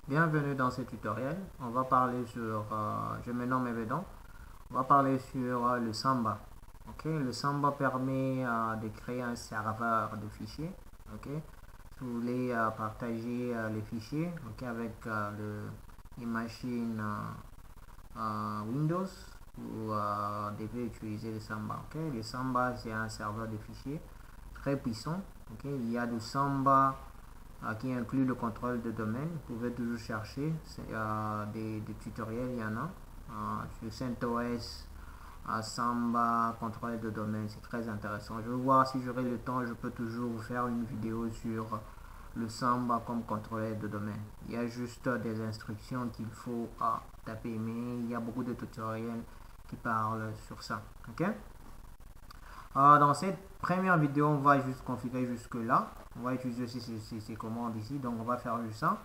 Bienvenue dans ce tutoriel. On va parler sur, je me nomme Evedon. On va parler sur le Samba. Ok, le Samba permet de créer un serveur de fichiers. Ok, si vous voulez partager les fichiers, ok, avec les machines Windows, vous devez utiliser le Samba. Ok, le Samba c'est un serveur de fichiers très puissant. Ok, il y a du Samba qui inclut le contrôle de domaine. Vous pouvez toujours chercher des tutoriels, il y en a sur CentOS, Samba, contrôle de domaine, c'est très intéressant. Je vais voir si j'aurai le temps, je peux toujours vous faire une vidéo sur le Samba comme contrôleur de domaine. Il y a juste des instructions qu'il faut taper, mais il y a beaucoup de tutoriels qui parlent sur ça. Ok. Dans cette première vidéo, on va juste configurer jusque là. On va utiliser ces commandes ici. Donc, on va faire juste ça.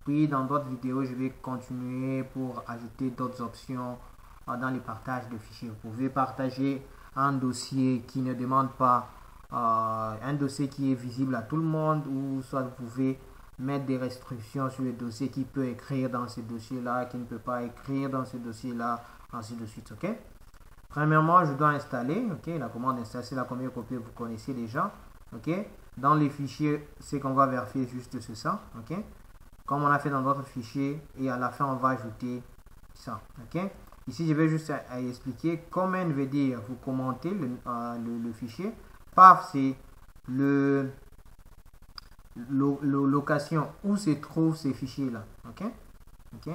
Puis, dans d'autres vidéos, je vais continuer pour ajouter d'autres options dans les partages de fichiers. Vous pouvez partager un dossier qui ne demande pas un dossier qui est visible à tout le monde, ou soit vous pouvez mettre des restrictions sur le dossier qui peut écrire dans ce dossier-là, qui ne peut pas écrire dans ce dossier-là, ainsi de suite. Ok? Premièrement, je dois installer, ok, la commande installer, c'est la première copie que vous connaissez déjà, ok. Dans les fichiers, c'est qu'on va vérifier juste c'est ça, ok. Comme on a fait dans d'autres fichiers, et à la fin, on va ajouter ça, ok. Ici, je vais juste expliquer comment veut dire vous commentez le fichier. PAF, c'est le location où se trouvent ces fichiers-là, ok. Ok.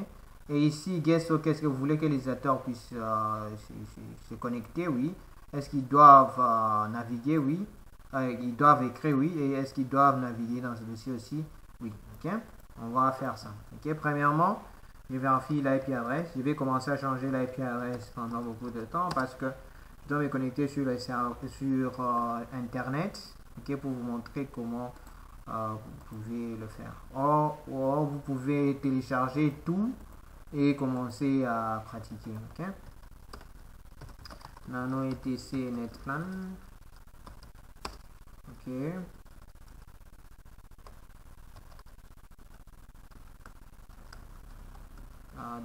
Et ici, qu'est-ce que vous voulez que les utilisateurs puissent se connecter? Oui. Est-ce qu'ils doivent naviguer? Oui. Ils doivent écrire? Oui. Et est-ce qu'ils doivent naviguer dans ce dossier aussi? Oui. Ok. On va faire ça. Ok. Premièrement, je vérifie l'IP adresse. Je vais commencer à changer l'IP adresse pendant beaucoup de temps parce que je dois me connecter sur Internet. Ok. Pour vous montrer comment vous pouvez le faire. Or, vous pouvez télécharger tout et commencer à pratiquer. Ok. Nano etc netplan. Ok.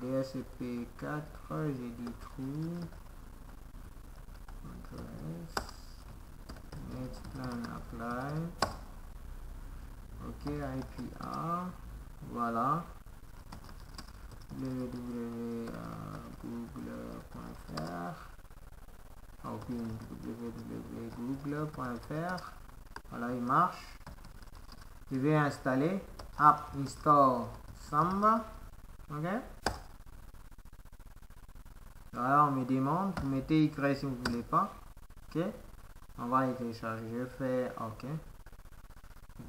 DSCP4, j'ai dit true. Netplan apply. Ok, IPA. Voilà. www.google.fr. Ok, www.google.fr. Voilà, il marche. Je vais installer app install Samba. Ok. Voilà, on me demande, vous mettez Y si vous voulez pas. Ok. On va y télécharger. Je fais ok.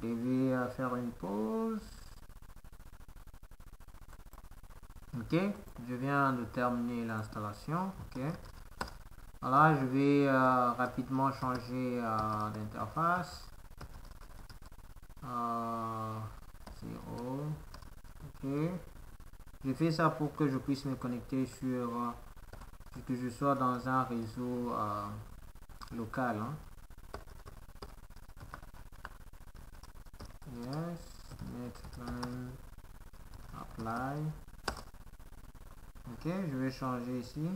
Je vais faire une pause. Ok. Je viens de terminer l'installation. Ok. Voilà, je vais rapidement changer d'interface. 0. Ok. Je fais ça pour que je puisse me connecter sur que je sois dans un réseau local. Hein. Yes, netplan apply. Ok, je vais changer ici.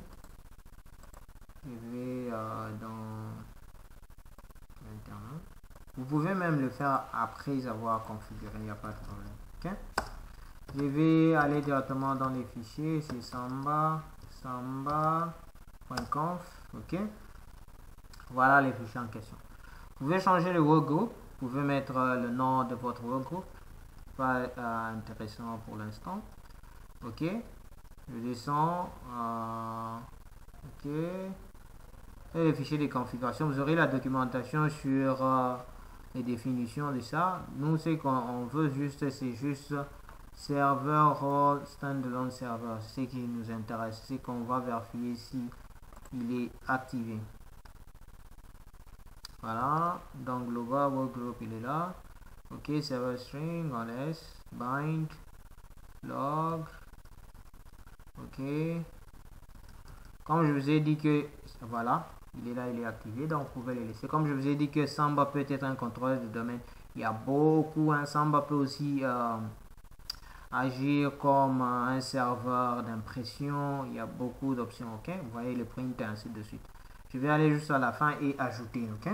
Je vais dans Internet. Vous pouvez même le faire après avoir configuré, il n'y a pas de problème. Ok. Je vais aller directement dans les fichiers, c'est samba.conf. Ok. Voilà les fichiers en question. Vous pouvez changer le workgroup. Vous pouvez mettre le nom de votre workgroup. Pas intéressant pour l'instant. Ok. Je descends. Ok. Et les fichiers de configuration. Vous aurez la documentation sur les définitions de ça. Nous, ce qu'on veut juste, c'est juste serveur role standalone server. C'est ce qui nous intéresse. C'est qu'on va vérifier si il est activé. Voilà. Donc, global workgroup, il est là. Ok, server string, on laisse. Bind. Log. Ok. Comme je vous ai dit que, voilà, il est là, il est activé, donc vous pouvez le laisser. Comme je vous ai dit que Samba peut être un contrôleur de domaine, il y a beaucoup, hein. Samba peut aussi agir comme un serveur d'impression. Il y a beaucoup d'options, ok? Vous voyez le print et ainsi de suite. Je vais aller juste à la fin et ajouter, ok?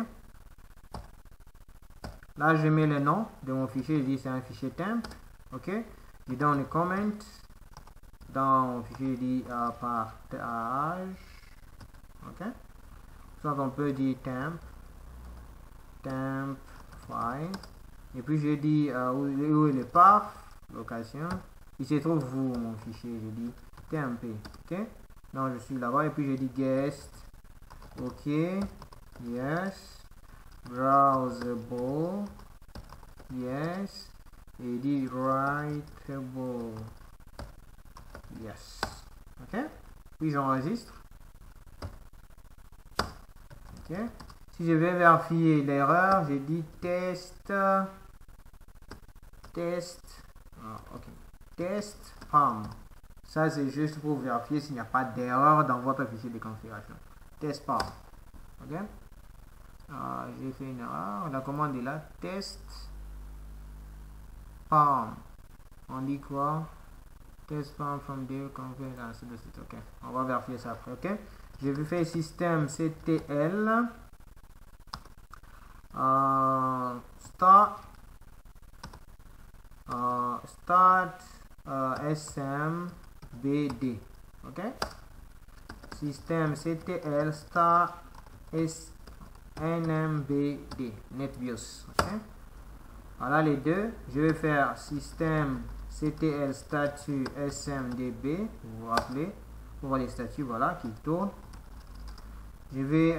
Là, je mets le nom de mon fichier. Je dis c'est un fichier temp, ok? Je donne le comment. Dans mon fichier, je dis partage, ok? Soit on peut dire temp file. Et puis je dis où est le path, location. Il se trouve où mon fichier, je dis temp, ok? Donc je suis là-bas et puis je dis guest, ok, yes, browsable, yes, et dit writable, yes, ok? Puis j'enregistre, ok? Si je vais vérifier l'erreur, j'ai dit test, ok, test PAM. Ça, c'est juste pour vérifier s'il n'y a pas d'erreur dans votre fichier de configuration. Test PAM. Ok. J'ai fait une erreur. La commande est là. Test PAM. On dit quoi? Test PAM from there, configuration. Ok. On va vérifier ça après. Ok. Je vais faire système CTL. Start SMBD, ok? Système CTL start NMBD, NetBIOS, ok? Voilà les deux. Je vais faire système CTL statut SMDB, vous vous rappelez, pour voir les statuts, voilà, qui tournent. Je vais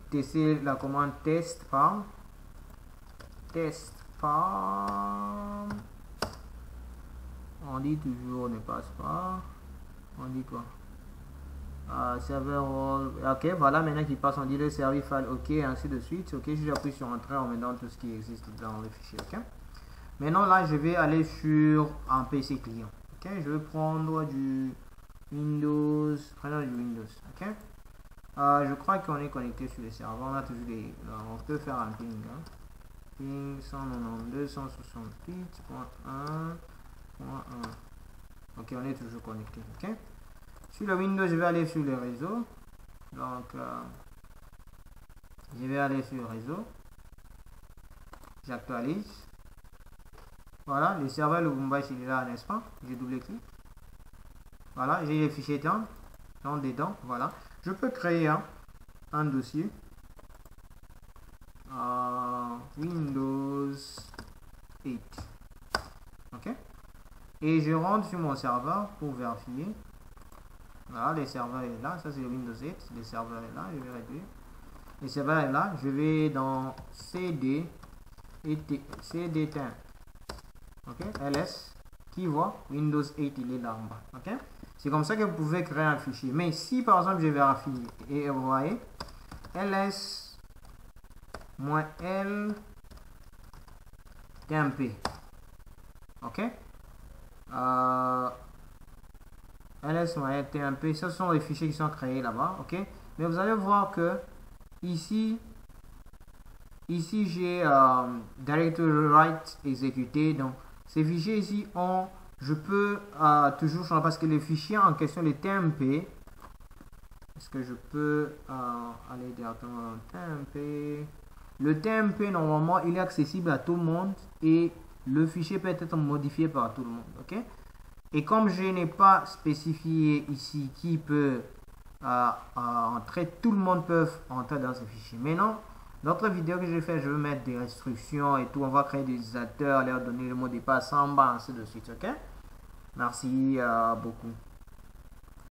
tester la commande test PAM. Test PAM. On dit toujours ne passe pas. On dit quoi? Server role. Ok, voilà, maintenant qu'il passe, on dit le service file, ok, et ainsi de suite. Ok, si j'appuie sur entrée en mettant tout ce qui existe dans le fichier. Ok. Maintenant, là, je vais aller sur un PC client. Ok, je vais prendre du Windows. Prenons du Windows. Ok. Je crois qu'on est connecté sur les serveurs. On a toujours des. On peut faire un ping. Hein. Ping 192.168.1.1. Ok, on est toujours connecté. Ok. Sur le Windows, je vais aller sur le réseau. Donc, je vais aller sur le réseau. J'actualise. Voilà, le serveur Lubumbashi il est là, n'est-ce pas? J'ai double-clic. Voilà, j'ai les fichiers temps dedans. Voilà. Je peux créer un dossier. Windows 8. Ok. Et je rentre sur mon serveur pour vérifier. Voilà, le serveur est là. Ça, c'est le Windows 8. Le serveur est là. Je vais réduire. Le serveur est là. Je vais dans CD et CD temp. Ok. LS. Qui voit Windows 8, il est là en bas. Ok. C'est comme ça que vous pouvez créer un fichier. Mais si par exemple je vérifie et vous voyez ls-l tmp. Ok. ls-tmp, ce sont les fichiers qui sont créés là-bas. Ok. Mais vous allez voir que ici j'ai directory write exécuté. Donc ces fichiers ici je peux toujours changer parce que les fichiers en question, les TMP, est-ce que je peux aller directement dans TMP? Le TMP, normalement, il est accessible à tout le monde et le fichier peut être modifié par tout le monde. Ok? Et comme je n'ai pas spécifié ici qui peut entrer, tout le monde peut entrer dans ce fichier. Maintenant, l'autre vidéo que je vais faire, je vais mettre des restrictions et tout. On va créer des utilisateurs, leur donner le mot de passe en bas, ainsi de suite. Ok? Merci beaucoup.